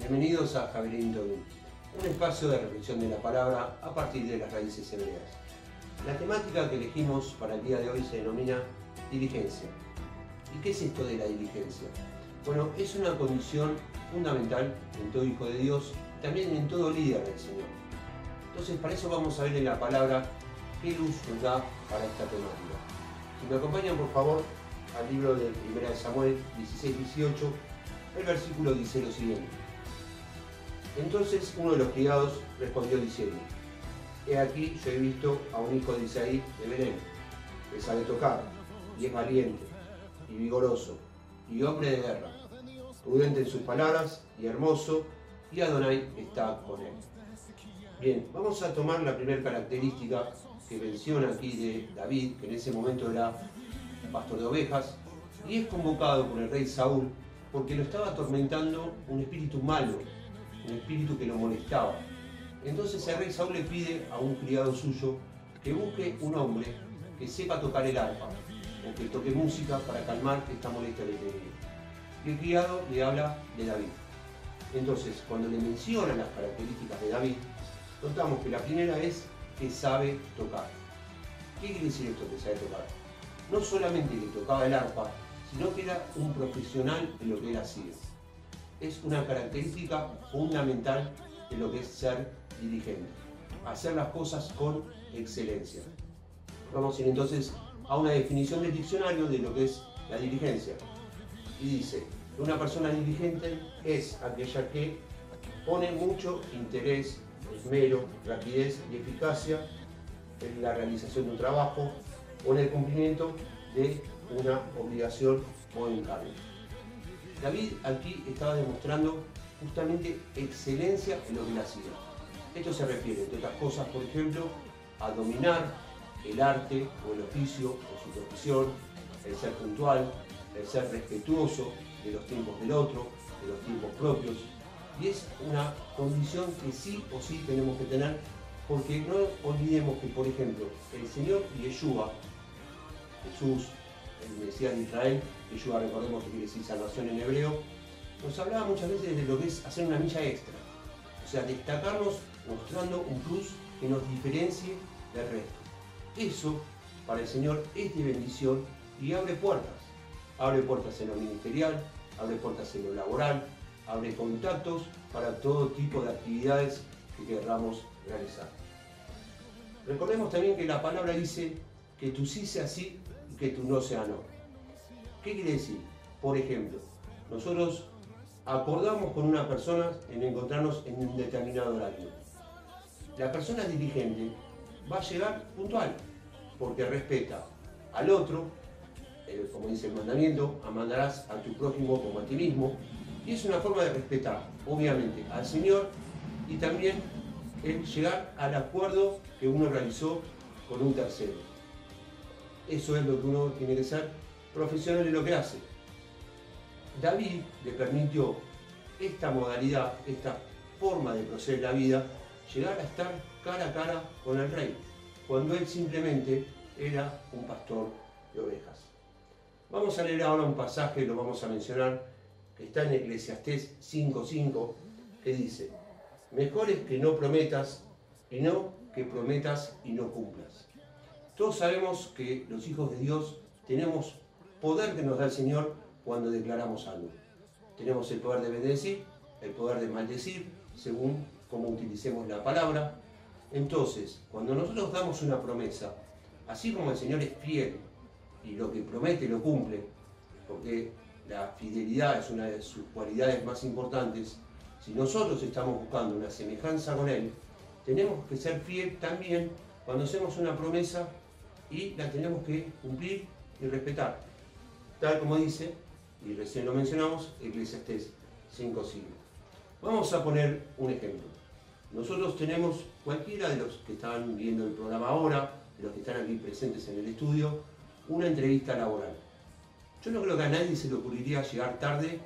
Bienvenidos a Javelin Tobin, un espacio de reflexión de la palabra a partir de las raíces hebreas. La temática que elegimos para el día de hoy se denomina diligencia. ¿Y qué es esto de la diligencia? Bueno, es una condición fundamental en todo hijo de Dios y también en todo líder del Señor. Entonces, para eso vamos a ver en la palabra qué luz nos da para esta temática. Si me acompañan, por favor, al libro de 1 Samuel 16-18, el versículo dice lo siguiente. Entonces uno de los criados respondió diciendo: He aquí, yo he visto a un hijo de Isaí de Belén, que sabe tocar, y es valiente, y vigoroso, y hombre de guerra, prudente en sus palabras, y hermoso, y Adonai está con él. Bien, vamos a tomar la primera característica que menciona aquí de David, que en ese momento era pastor de ovejas, y es convocado por el rey Saúl porque lo estaba atormentando un espíritu malo, un espíritu que lo molestaba. Entonces el rey Saúl le pide a un criado suyo que busque un hombre que sepa tocar el arpa o que toque música para calmar esta molestia del enemigo. Y el criado le habla de David. Entonces, cuando le mencionan las características de David, notamos que la primera es que sabe tocar. ¿Qué quiere decir esto que sabe tocar? No solamente que tocaba el arpa, sino que era un profesional en lo que él hacía. Es una característica fundamental de lo que es ser diligente, hacer las cosas con excelencia. Vamos a ir entonces a una definición del diccionario de lo que es la diligencia. Y dice que una persona diligente es aquella que pone mucho interés, esmero, rapidez y eficacia en la realización de un trabajo o en el cumplimiento de una obligación o encargo. David aquí estaba demostrando justamente excelencia en lo que él hacía. Esto se refiere, entre otras cosas, por ejemplo, a dominar el arte o el oficio o su profesión, el ser puntual, el ser respetuoso de los tiempos del otro, de los tiempos propios. Y es una condición que sí o sí tenemos que tener, porque no olvidemos que, por ejemplo, el Señor Yeshua, Jesús, el Mesías de Israel, Yeshua, recordemos que quiere decir salvación en hebreo, nos hablaba muchas veces de lo que es hacer una milla extra, o sea, destacarnos mostrando un plus que nos diferencie del resto. Eso para el Señor es de bendición y abre puertas en lo ministerial, abre puertas en lo laboral, abre contactos para todo tipo de actividades que queramos realizar. Recordemos también que la palabra dice que tu sí sea sí y que tu no sea no. ¿Qué quiere decir? Por ejemplo, nosotros acordamos con una persona en encontrarnos en un determinado horario. La persona diligente va a llegar puntual porque respeta al otro, como dice el mandamiento, amarás a tu prójimo como a ti mismo, y es una forma de respetar, obviamente, al Señor y también el llegar al acuerdo que uno realizó con un tercero. Eso es lo que uno tiene que ser profesional en lo que hace. David le permitió esta modalidad, esta forma de proceder la vida, llegar a estar cara a cara con el rey, cuando él simplemente era un pastor de ovejas. Vamos a leer ahora un pasaje, lo vamos a mencionar, que está en Eclesiastés 5:5, que dice: Mejor es que no prometas y no que prometas y no cumplas. Todos sabemos que los hijos de Dios tenemos poder que nos da el Señor cuando declaramos algo. Tenemos el poder de bendecir, el poder de maldecir, según cómo utilicemos la palabra. Entonces, cuando nosotros damos una promesa, así como el Señor es fiel y lo que promete lo cumple, porque la fidelidad es una de sus cualidades más importantes, si nosotros estamos buscando una semejanza con Él, tenemos que ser fiel también cuando hacemos una promesa y la tenemos que cumplir y respetar. Tal como dice, y recién lo mencionamos, Eclesiastés 5:5. Vamos a poner un ejemplo. Nosotros tenemos, cualquiera de los que están viendo el programa ahora, de los que están aquí presentes en el estudio, una entrevista laboral. Yo no creo que a nadie se le ocurriría llegar tarde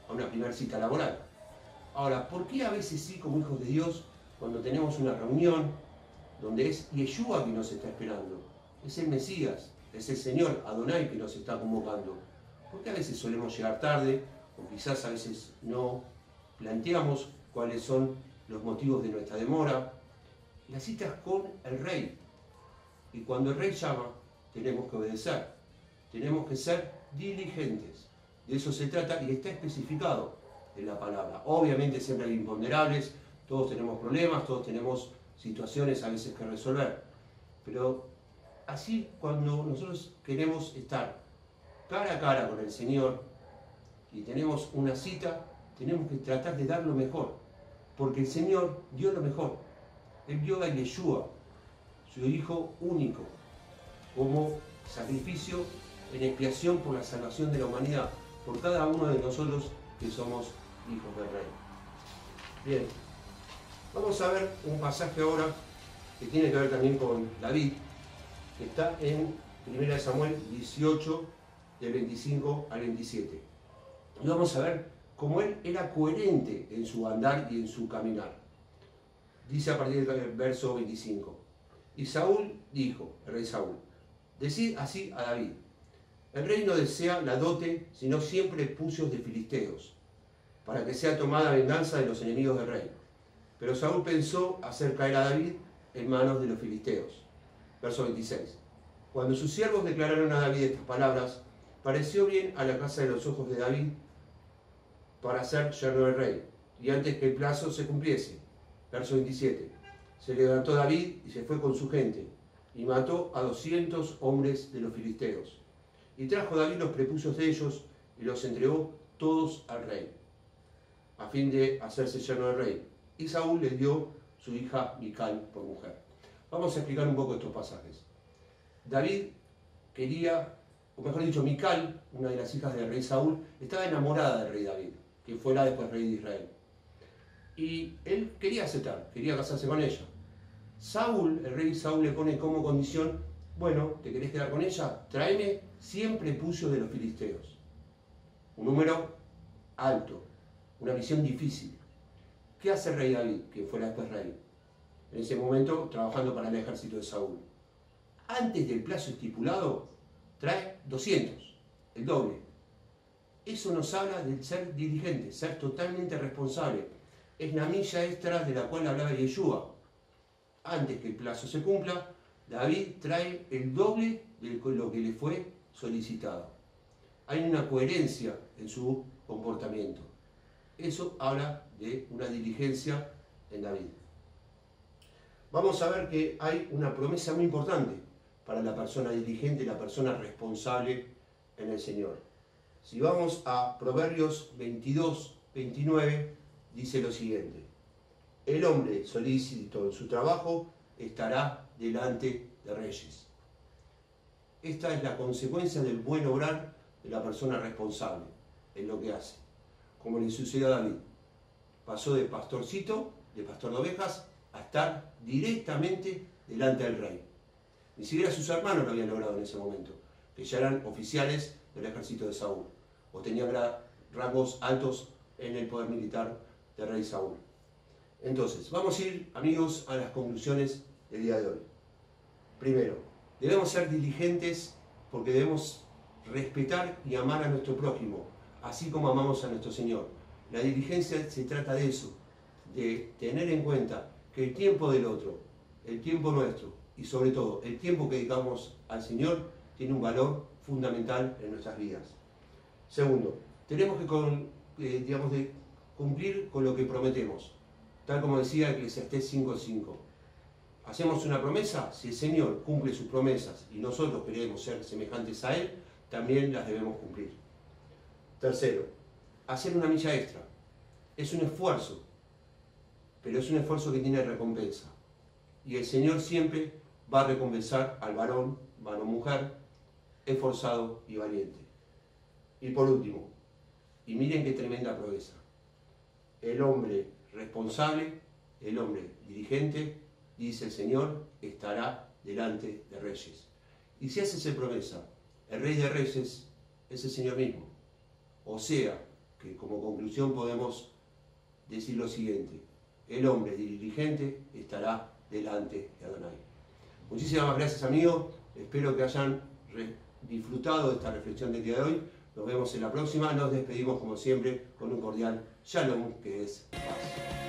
a una primera cita laboral. Ahora, ¿por qué a veces sí, como hijos de Dios, cuando tenemos una reunión donde es Yeshua que nos está esperando, es el Mesías, es el Señor Adonai que nos está convocando? ¿Por qué a veces solemos llegar tarde, o quizás a veces no planteamos cuáles son los motivos de nuestra demora. La cita es con el rey. Y cuando el rey llama, tenemos que obedecer. Tenemos que ser diligentes. De eso se trata y está especificado en la palabra. Obviamente siempre hay imponderables, todos tenemos problemas, todos tenemos situaciones a veces que resolver. Pero así cuando nosotros queremos estar cara a cara con el Señor y tenemos una cita, tenemos que tratar de dar lo mejor. Porque el Señor dio lo mejor. Él dio a Yeshua, su Hijo único, como sacrificio en expiación por la salvación de la humanidad, por cada uno de nosotros que somos hijos del Rey. Bien, vamos a ver un pasaje ahora que tiene que ver también con David, que está en 1 Samuel 18, del 25 al 27. Y vamos a ver cómo él era coherente en su andar y en su caminar. Dice a partir del verso 25. Y Saúl dijo, el rey Saúl, decid así a David, el rey no desea la dote, sino siempre pucios de filisteos, para que sea tomada venganza de los enemigos del rey. Pero Saúl pensó hacer caer a David en manos de los filisteos. Verso 26. Cuando sus siervos declararon a David estas palabras, pareció bien a la casa de los ojos de David para ser yerno del rey, y antes que el plazo se cumpliese. Verso 27. Se levantó David y se fue con su gente, y mató a 200 hombres de los filisteos. Y trajo David los prepucios de ellos, y los entregó todos al rey, a fin de hacerse yerno del rey. Y Saúl le dio su hija Mical por mujer. Vamos a explicar un poco estos pasajes. David quería, o mejor dicho, Mical, una de las hijas del rey Saúl, estaba enamorada del rey David, que fuera después rey de Israel. Y él quería aceptar, quería casarse con ella. Saúl, el rey Saúl, le pone como condición, bueno, ¿te querés quedar con ella? Tráeme 100 prepucios de los filisteos. Un número alto, una misión difícil. ¿Qué hace el rey David, que fuera después rey? En ese momento, trabajando para el ejército de Saúl. Antes del plazo estipulado, trae 200, el doble. Eso nos habla del ser diligente, ser totalmente responsable. Es la milla extra de la cual hablaba Yeshua. Antes que el plazo se cumpla, David trae el doble de lo que le fue solicitado. Hay una coherencia en su comportamiento. Eso habla de una diligencia en David. Vamos a ver que hay una promesa muy importante para la persona diligente, la persona responsable en el Señor. Si vamos a Proverbios 22, 29, dice lo siguiente: el hombre solícito en su trabajo estará delante de reyes. Esta es la consecuencia del buen obrar de la persona responsable en lo que hace. Como le sucedió a David. Pasó de pastorcito, de pastor de ovejas, a estar directamente delante del rey. Ni siquiera sus hermanos lo habían logrado en ese momento, que ya eran oficiales del ejército de Saúl, o tenían rangos altos en el poder militar del rey Saúl. Entonces, vamos a ir, amigos, a las conclusiones del día de hoy. Primero, debemos ser diligentes porque debemos respetar y amar a nuestro prójimo, así como amamos a nuestro Señor. La diligencia se trata de eso, de tener en cuenta que el tiempo del otro, el tiempo nuestro y sobre todo el tiempo que dedicamos al Señor tiene un valor fundamental en nuestras vidas. Segundo, tenemos que cumplir con lo que prometemos, tal como decía Eclesiastés 5:5. Hacemos una promesa, si el Señor cumple sus promesas y nosotros queremos ser semejantes a Él, también las debemos cumplir. Tercero, hacer una milla extra. Es un esfuerzo, pero es un esfuerzo que tiene recompensa. Y el Señor siempre va a recompensar al varón mujer, esforzado y valiente. Y por último, y miren qué tremenda proeza, el hombre responsable, el hombre diligente, dice el Señor, estará delante de reyes. Y si hace esa promesa, el Rey de Reyes es el Señor mismo. O sea, que como conclusión podemos decir lo siguiente: el hombre diligente estará delante de Adonai. Muchísimas gracias, amigos. Espero que hayan disfrutado de esta reflexión del día de hoy. Nos vemos en la próxima. Nos despedimos como siempre con un cordial Shalom, que es paz.